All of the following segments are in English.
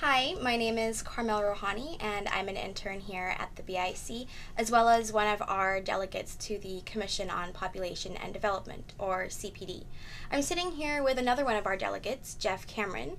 Hi, my name is Carmel Rohani, and I'm an intern here at the Bahá'í, as well as one of our delegates to the Commission on Population and Development, or CPD. I'm sitting here with another one of our delegates, Jeff Cameron,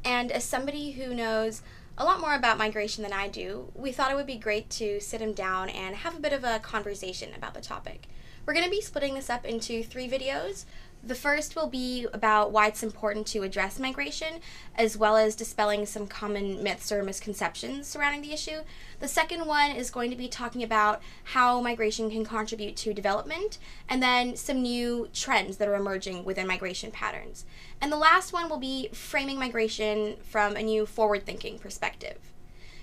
and as somebody who knows a lot more about migration than I do, we thought it would be great to sit him down and have a bit of a conversation about the topic. We're going to be splitting this up into 3 videos. The first will be about why it's important to address migration, as well as dispelling some common myths or misconceptions surrounding the issue. The second one is going to be talking about how migration can contribute to development, and then some new trends that are emerging within migration patterns. And the last one will be framing migration from a new forward-thinking perspective.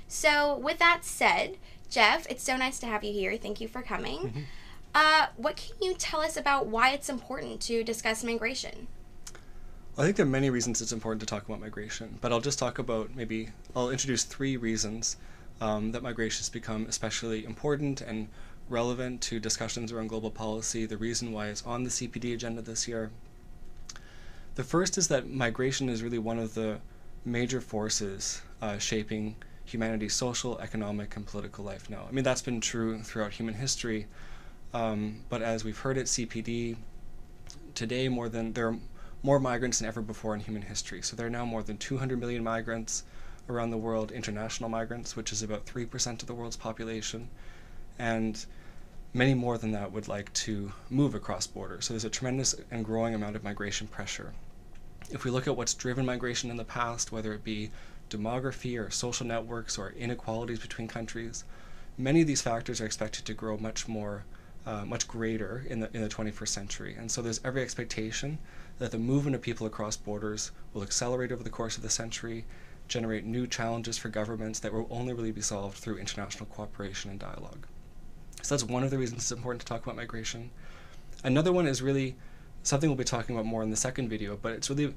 So with that said, Jeff, it's so nice to have you here. Thank you for coming. What can you tell us about why it's important to discuss migration? I think there are many reasons it's important to talk about migration, but I'll just talk about I'll introduce 3 reasons that migration has become especially important and relevant to discussions around global policy, the reason why it's on the CPD agenda this year. The first is that migration is really one of the major forces shaping humanity's social, economic, and political life now. I mean, that's been true throughout human history. But as we've heard at CPD, today there are more migrants than ever before in human history. So there are now more than 200 million migrants around the world, international migrants, which is about 3% of the world's population. And many more than that would like to move across borders. So there's a tremendous and growing amount of migration pressure. If we look at what's driven migration in the past, whether it be demography or social networks or inequalities between countries, many of these factors are expected to grow much greater in the 21st century. And so there's every expectation that the movement of people across borders will accelerate over the course of the century, generate new challenges for governments that will only really be solved through international cooperation and dialogue. So that's one of the reasons it's important to talk about migration. Another one is really something we'll be talking about more in the second video, but it's really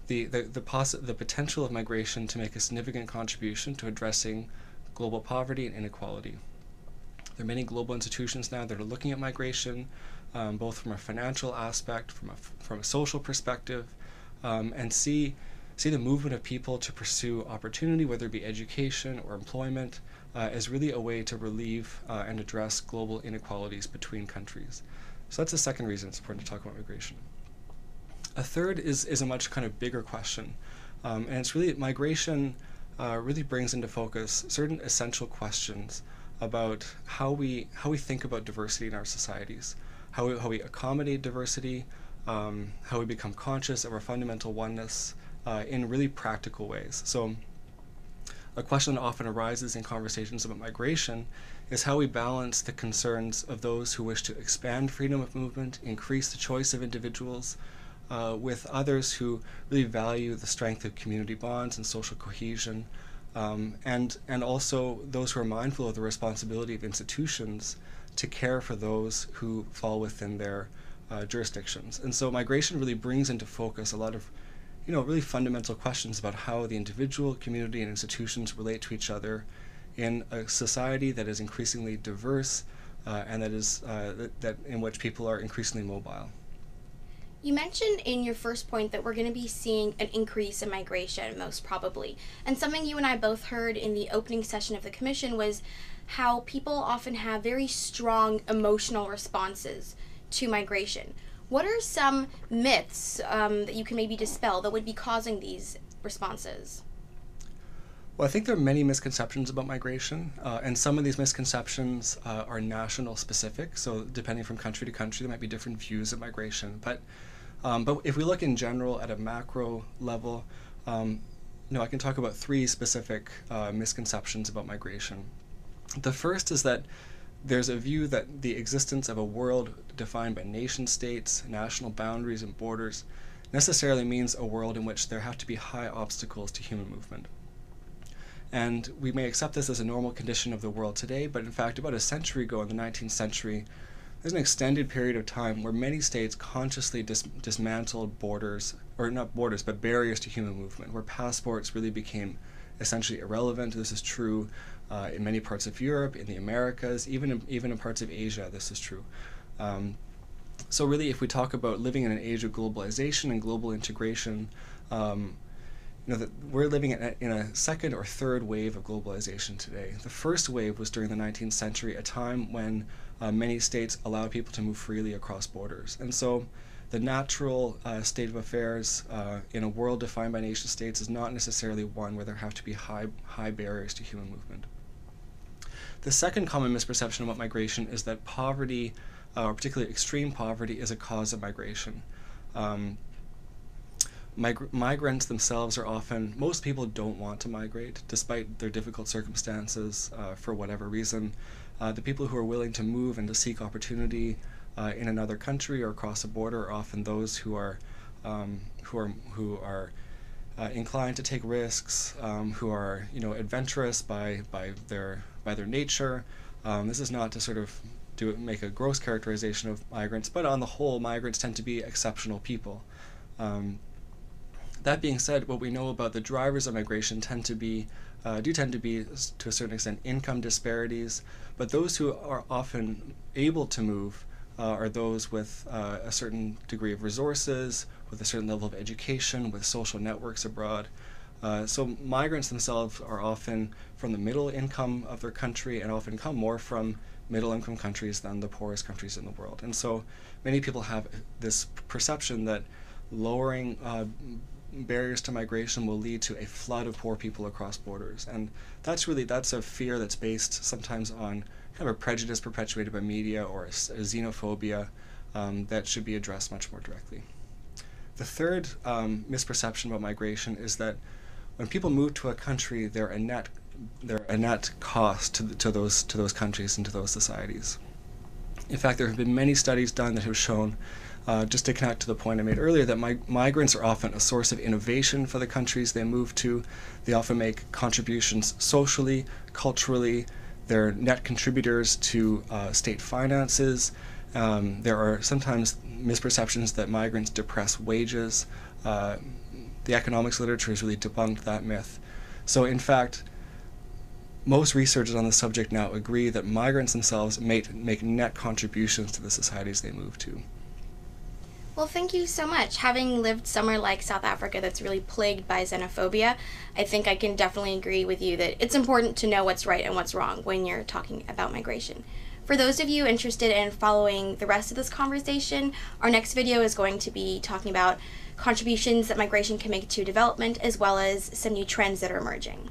the potential of migration to make a significant contribution to addressing global poverty and inequality. There are many global institutions now that are looking at migration, both from a financial aspect, from a social perspective, and see the movement of people to pursue opportunity, whether it be education or employment, as really a way to relieve and address global inequalities between countries. So that's the second reason it's important to talk about migration. A third is a much kind of bigger question, and it's really migration really brings into focus certain essential questions about how we think about diversity in our societies, how we accommodate diversity, how we become conscious of our fundamental oneness in really practical ways. So a question that often arises in conversations about migration is how we balance the concerns of those who wish to expand freedom of movement, increase the choice of individuals, with others who really value the strength of community bonds and social cohesion, and also those who are mindful of the responsibility of institutions to care for those who fall within their jurisdictions. And so migration really brings into focus a lot of really fundamental questions about how the individual, community, and institutions relate to each other in a society that is increasingly diverse and that in which people are increasingly mobile. You mentioned in your first point that we're going to be seeing an increase in migration, most probably. And something you and I both heard in the opening session of the Commission was how people often have very strong emotional responses to migration. What are some myths that you can maybe dispel that would be causing these responses? Well, I think there are many misconceptions about migration, and some of these misconceptions are national specific. So depending from country to country, there might be different views of migration. But if we look in general at a macro level, I can talk about 3 specific misconceptions about migration. The first is that there's a view that the existence of a world defined by nation states, national boundaries, and borders necessarily means a world in which there have to be high obstacles to human movement. And we may accept this as a normal condition of the world today, but in fact, about a century ago in the 19th century, there's an extended period of time where many states consciously dismantled borders, or not borders, but barriers to human movement, where passports really became essentially irrelevant. This is true in many parts of Europe, in the Americas, even in parts of Asia, this is true. So really, if we talk about living in an age of globalization and global integration, that we're living in a second or third wave of globalization today. The first wave was during the 19th century, a time when many states allowed people to move freely across borders. And so the natural state of affairs in a world defined by nation states is not necessarily one where there have to be high barriers to human movement. The second common misperception about migration is that poverty, or particularly extreme poverty, is a cause of migration. Migrants themselves are often, most people don't want to migrate despite their difficult circumstances for whatever reason. The people who are willing to move and to seek opportunity in another country or across a border are often those who are inclined to take risks, who are adventurous by their nature. This is not to sort of make a gross characterization of migrants, but on the whole, migrants tend to be exceptional people. That being said, what we know about the drivers of migration tend to be to a certain extent income disparities, but those who are often able to move are those with a certain degree of resources, with a certain level of education, with social networks abroad. So migrants themselves are often from the middle income of their country and often come more from middle income countries than the poorest countries in the world. And so many people have this perception that lowering barriers to migration will lead to a flood of poor people across borders. And that's a fear that's based sometimes on kind of a prejudice perpetuated by media or a xenophobia that should be addressed much more directly. The third misperception about migration is that when people move to a country, they're a net cost to those countries and to those societies. In fact, there have been many studies done that have shown, just to connect to the point I made earlier, that migrants are often a source of innovation for the countries they move to. They often make contributions socially, culturally. They're net contributors to state finances. There are sometimes misperceptions that migrants depress wages. The economics literature has really debunked that myth. So in fact, most researchers on the subject now agree that migrants themselves make net contributions to the societies they move to. Well, thank you so much. Having lived somewhere like South Africa that's really plagued by xenophobia, I think I can definitely agree with you that it's important to know what's right and what's wrong when you're talking about migration. For those of you interested in following the rest of this conversation, our next video is going to be talking about contributions that migration can make to development, as well as some new trends that are emerging.